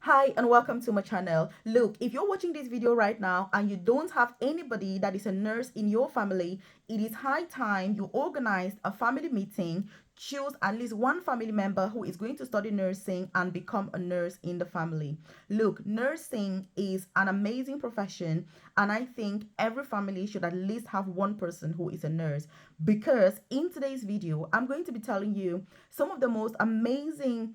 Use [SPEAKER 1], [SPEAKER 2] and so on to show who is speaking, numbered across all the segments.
[SPEAKER 1] Hi and welcome to my channel. Look, if you're watching this video right now and you don't have anybody that is a nurse in your family, it is high time you organize a family meeting. Choose at least one family member who is going to study nursing and become a nurse in the family. Look, nursing is an amazing profession, and I think every family should at least have one person who is a nurse, because in today's video I'm going to be telling you some of the most amazing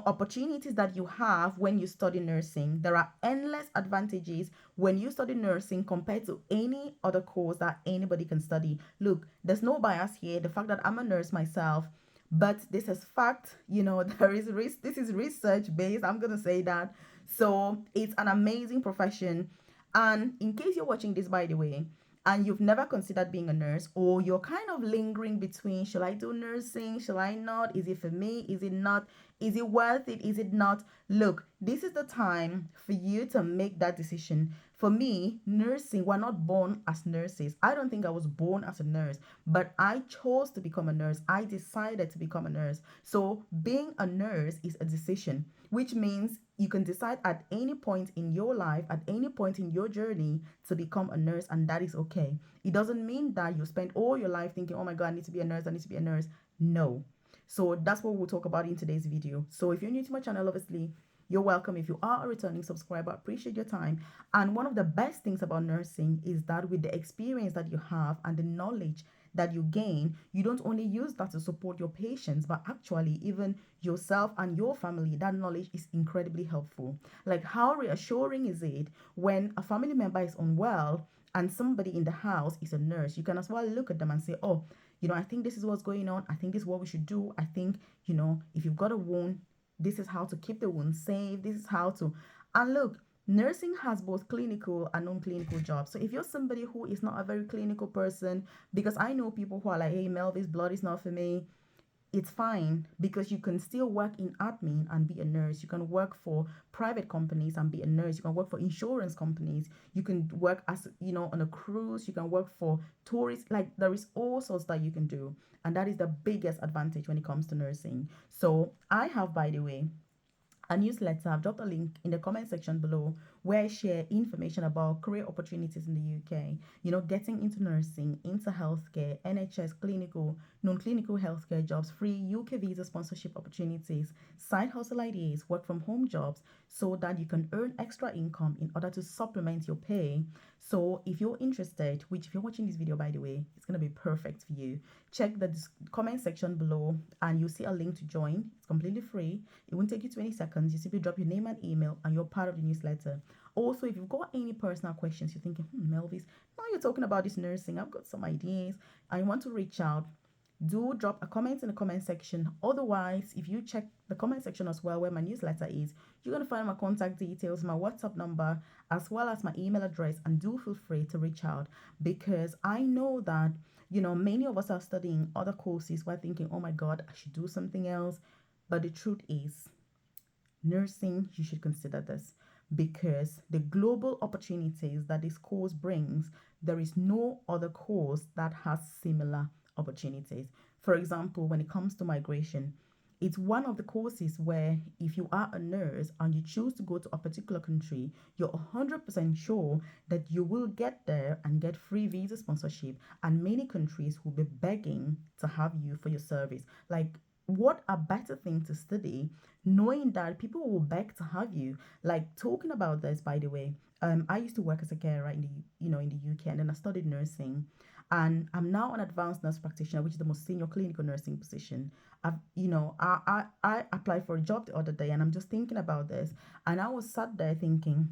[SPEAKER 1] opportunities that you have when you study nursing. There are endless advantages when you study nursing compared to any other course that anybody can study. Look, there's no bias here. The fact that I'm a nurse myself, but this is fact. There is this is research based, I'm gonna say that. So it's an amazing profession. And in case you're watching this, by the way, and you've never considered being a nurse, or you're kind of lingering between, should I do nursing, should I not, is it for me, is it not, is it worth it, is it not? Look, this is the time for you to make that decision. For me, nursing, we're not born as nurses. I don't think I was born as a nurse, but I chose to become a nurse. I decided to become a nurse. So being a nurse is a decision, which means you can decide at any point in your life, at any point in your journey, to become a nurse, and that is okay. It doesn't mean that you spend all your life thinking, oh my God, I need to be a nurse, I need to be a nurse. No. So that's what we'll talk about in today's video. So if you're new to my channel, obviously, you're welcome. If you are a returning subscriber, I appreciate your time. And one of the best things about nursing is that with the experience that you have and the knowledge that you gain, you don't only use that to support your patients, but actually even yourself and your family. That knowledge is incredibly helpful. Like, how reassuring is it when a family member is unwell and somebody in the house is a nurse? You can as well look at them and say, oh, I think this is what's going on. I think this is what we should do. I think, if you've got a wound, this is how to keep the wound safe. This is how to. And look, nursing has both clinical and non-clinical jobs. So if you're somebody who is not a very clinical person, because I know people who are like, hey, Melvis, blood is not for me, it's fine, because you can still work in admin and be a nurse. You can work for private companies and be a nurse. You can work for insurance companies. You can work as, on a cruise. You can work for tourists. Like, there is all sorts that you can do. And that is the biggest advantage when it comes to nursing. So I have, by the way, a newsletter. I've dropped a link in the comment section below where I share information about career opportunities in the UK. Getting into nursing, into healthcare, NHS, clinical, non-clinical healthcare jobs, free UK visa sponsorship opportunities, side hustle ideas, work from home jobs, so that you can earn extra income in order to supplement your pay. So if you're interested, which if you're watching this video, by the way, it's going to be perfect for you, check the comment section below and you'll see a link to join. It's completely free. It won't take you 20 seconds. You simply drop your name and email and you're part of the newsletter. Also, if you've got any personal questions, you're thinking, Melvis, now you're talking about this nursing, I've got some ideas, I want to reach out, do drop a comment in the comment section. Otherwise, if you check the comment section as well where my newsletter is, you're going to find my contact details, my WhatsApp number, as well as my email address, and do feel free to reach out, because I know that many of us are studying other courses. We're thinking, oh my God, I should do something else. But the truth is, nursing, you should consider this, because the global opportunities that this course brings, there is no other course that has similar opportunities. For example, when it comes to migration, it's one of the courses where if you are a nurse and you choose to go to a particular country, you're 100% sure that you will get there and get free visa sponsorship, and many countries will be begging to have you for your service. Like, what a better thing to study, knowing that people will beg to have you. Like, talking about this, by the way, I used to work as a carer in the UK, and then I studied nursing, and I'm now an advanced nurse practitioner, which is the most senior clinical nursing position. I applied for a job the other day, and I'm just thinking about this, and I was sat there thinking,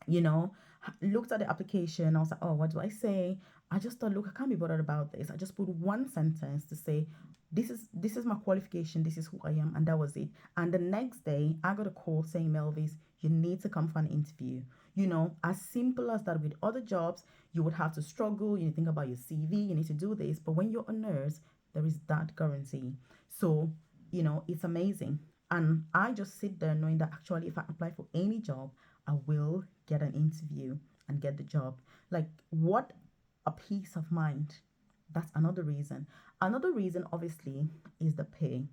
[SPEAKER 1] you know, looked at the application. I was like, oh, what do I say? I just thought, look, I can't be bothered about this. I just put one sentence to say, this is my qualification, this is who I am, and that was it. And the next day, I got a call saying, Melvis, you need to come for an interview. As simple as that. With other jobs, you would have to struggle. You need to think about your CV. You need to do this. But when you're a nurse, there is that guarantee. So, it's amazing. And I just sit there knowing that actually, if I apply for any job, I will get an interview and get the job. Like, what a peace of mind. That's another reason. Another reason, obviously, is the pay.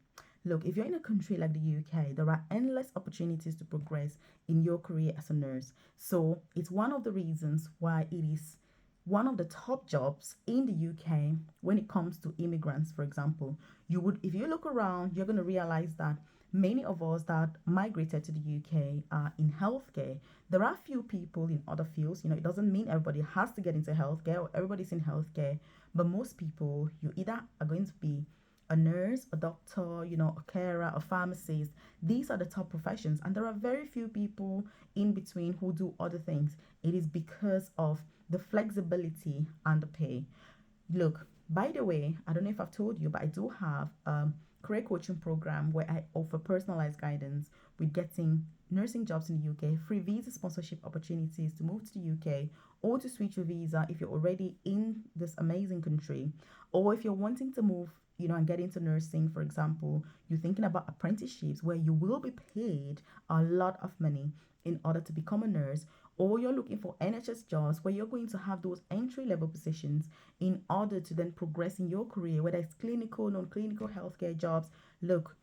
[SPEAKER 1] Look, if you're in a country like the UK, there are endless opportunities to progress in your career as a nurse. So it's one of the reasons why it is one of the top jobs in the UK when it comes to immigrants, for example. If you look around, you're going to realize that many of us that migrated to the UK are in healthcare. There are few people in other fields. It doesn't mean everybody has to get into healthcare or everybody's in healthcare, but most people, you either are going to be a nurse, a doctor, a carer, a pharmacist. These are the top professions, and there are very few people in between who do other things. It is because of the flexibility and the pay. Look, by the way, I don't know if I've told you, but I do have a career coaching program where I offer personalized guidance with getting nursing jobs in the UK, free visa sponsorship opportunities to move to the UK, or to switch your visa if you're already in this amazing country, or if you're wanting to move, and get into nursing, for example, you're thinking about apprenticeships where you will be paid a lot of money in order to become a nurse, or you're looking for NHS jobs where you're going to have those entry level positions in order to then progress in your career, whether it's clinical, non clinical healthcare jobs. Look,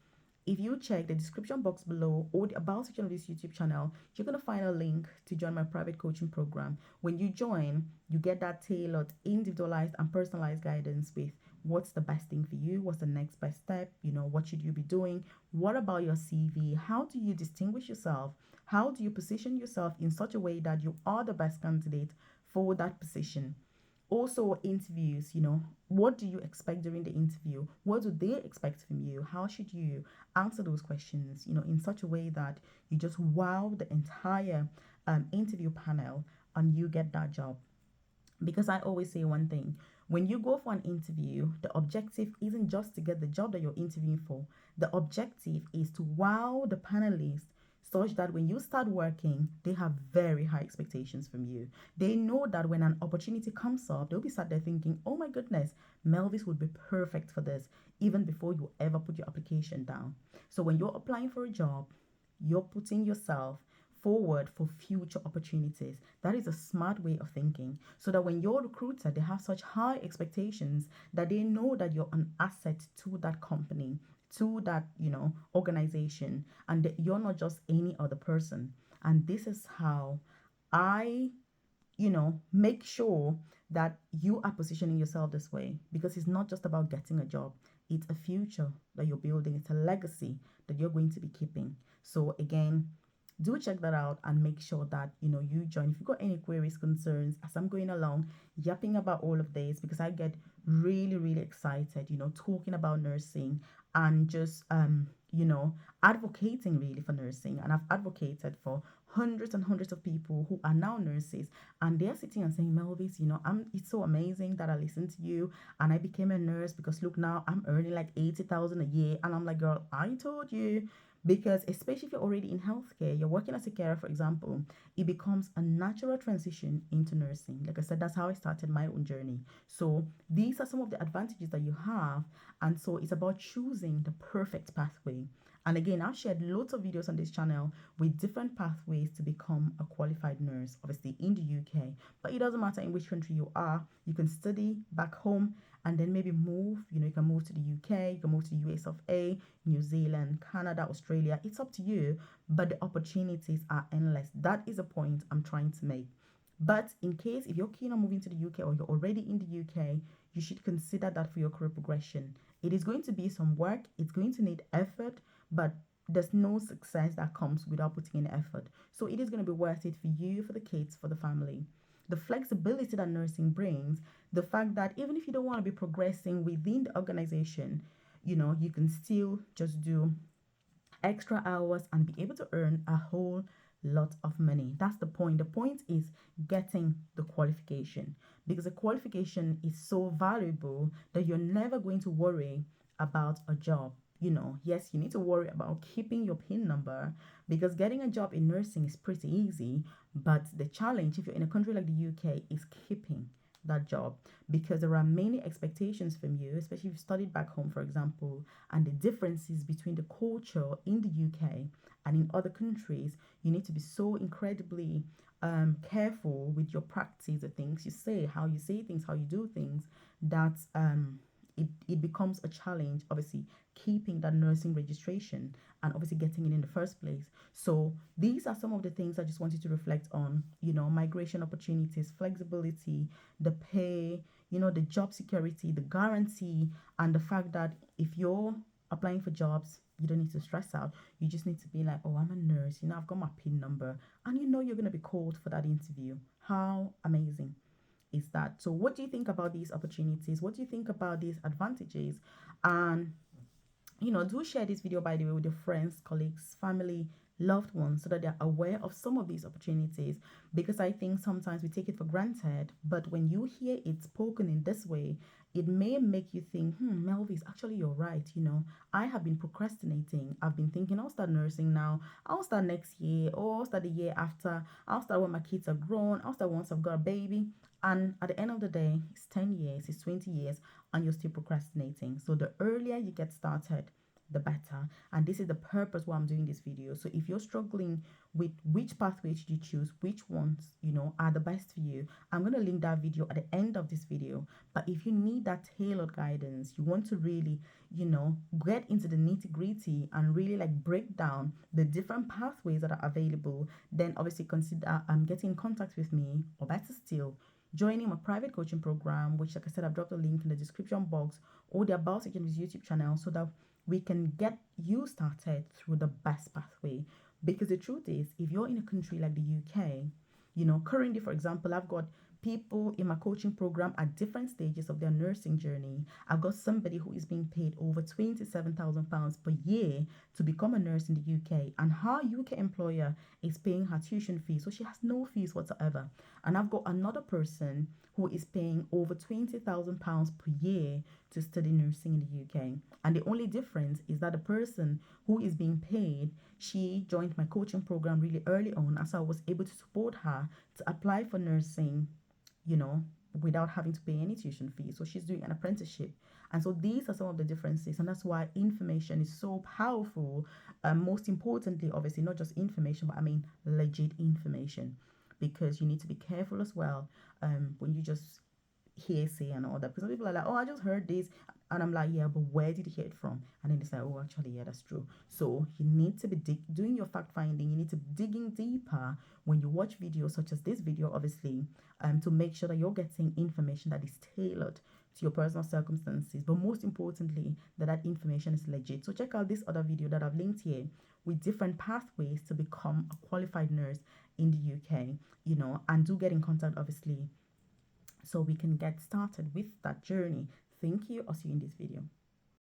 [SPEAKER 1] if you check the description box below or the about section of this YouTube channel, you're going to find a link to join my private coaching program. When you join, you get that tailored, individualized, and personalized guidance with what's the best thing for you, what's the next best step, what should you be doing, what about your CV, how do you distinguish yourself, how do you position yourself in such a way that you are the best candidate for that position. Also, interviews, what do you expect during the interview? What do they expect from you? How should you answer those questions, in such a way that you just wow the entire interview panel and you get that job? Because I always say one thing: when you go for an interview, the objective isn't just to get the job that you're interviewing for, the objective is to wow the panelists such that when you start working, they have very high expectations from you. They know that when an opportunity comes up, they'll be sat there thinking, oh my goodness, Melvis would be perfect for this, even before you ever put your application down. So when you're applying for a job, you're putting yourself forward for future opportunities. That is a smart way of thinking. So that when your recruiter, they have such high expectations that they know that you're an asset to that company, to that, organization, and that you're not just any other person. And this is how I, make sure that you are positioning yourself this way, because it's not just about getting a job. It's a future that you're building. It's a legacy that you're going to be keeping. So again, do check that out and make sure that you join. If you've got any queries, concerns, as I'm going along yapping about all of this, because I get really, really excited, talking about nursing and just advocating really for nursing. And I've advocated for hundreds and hundreds of people who are now nurses, and they're sitting and saying, Melvis, it's so amazing that I listened to you and I became a nurse, because look, now I'm earning like 80,000 a year. And I'm like, girl, I told you. Because especially if you're already in healthcare, you're working as a carer, for example, it becomes a natural transition into nursing. Like I said, that's how I started my own journey. So these are some of the advantages that you have. And so it's about choosing the perfect pathway. And again, I've shared lots of videos on this channel with different pathways to become a qualified nurse, obviously in the UK. But it doesn't matter in which country you are. You can study back home and then maybe move. You can move to the UK, you can move to the US of A, New Zealand, Canada, Australia. It's up to you, but the opportunities are endless. That is a point I'm trying to make. But in case if you're keen on moving to the UK or you're already in the UK, you should consider that for your career progression. It is going to be some work, it's going to need effort, but there's no success that comes without putting in effort. So it is going to be worth it for you, for the kids, for the family. The flexibility that nursing brings, the fact that even if you don't want to be progressing within the organization, you can still just do extra hours and be able to earn a whole lot of money. That's the point. The point is getting the qualification, because the qualification is so valuable that you're never going to worry about a job. Yes, you need to worry about keeping your PIN number, because getting a job in nursing is pretty easy. But the challenge, if you're in a country like the UK, is keeping that job, because there are many expectations from you, especially if you studied back home, for example, and the differences between the culture in the UK and in other countries. You need to be so incredibly careful with your practice, the things you say, how you say things, how you do things, that it becomes a challenge, obviously, keeping that nursing registration and obviously getting it in the first place. So these are some of the things I just wanted to reflect on, migration opportunities, flexibility, the pay, the job security, the guarantee, and the fact that if you're applying for jobs, you don't need to stress out. You just need to be like, oh, I'm a nurse, I've got my PIN number, and you're going to be called for that interview. How amazing is that? So, what do you think about these opportunities? What do you think about these advantages? And do share this video, by the way, with your friends, colleagues, family, loved ones, so that they're aware of some of these opportunities, because I think sometimes we take it for granted, but when you hear it spoken in this way, it may make you think, Melvis, actually you're right. I have been procrastinating. I've been thinking I'll start nursing now, I'll start next year, or I'll start the year after, I'll start when my kids are grown, I'll start once I've got a baby. And at the end of the day, it's 10 years, it's 20 years, and you're still procrastinating. So the earlier you get started, the better. And this is the purpose why I'm doing this video. So if you're struggling with which pathway should you choose, which ones are the best for you, I'm going to link that video at the end of this video. But if you need that tailored guidance, you want to really get into the nitty-gritty and really like break down the different pathways that are available, then obviously consider getting in contact with me, or better still, joining my private coaching program, which, like I said, I've dropped a link in the description box, or the about section of his YouTube channel, so that we can get you started through the best pathway. Because the truth is, if you're in a country like the UK, currently, for example, I've got people in my coaching program at different stages of their nursing journey. I've got somebody who is being paid over £27,000 per year to become a nurse in the UK, and her UK employer is paying her tuition fee, so she has no fees whatsoever. And I've got another person who is paying over £20,000 per year to study nursing in the UK. And the only difference is that the person who is being paid, she joined my coaching program really early on, as I was able to support her to apply for nursing, without having to pay any tuition fee. So she's doing an apprenticeship. And so these are some of the differences. And that's why information is so powerful. Most importantly, obviously, not just information, but I mean legit information. Because you need to be careful as well when you just hearsay and all that. Because some people are like, oh, I just heard this. And I'm like, yeah, but where did you hear it from? And then they say, oh, actually, yeah, that's true. So you need to be doing your fact finding. You need to be digging deeper when you watch videos such as this video, obviously, to make sure that you're getting information that is tailored to your personal circumstances. But most importantly, that information is legit. So check out this other video that I've linked here with different pathways to become a qualified nurse in the UK, and do get in contact, obviously, so we can get started with that journey. Thank you. I'll see you in this video.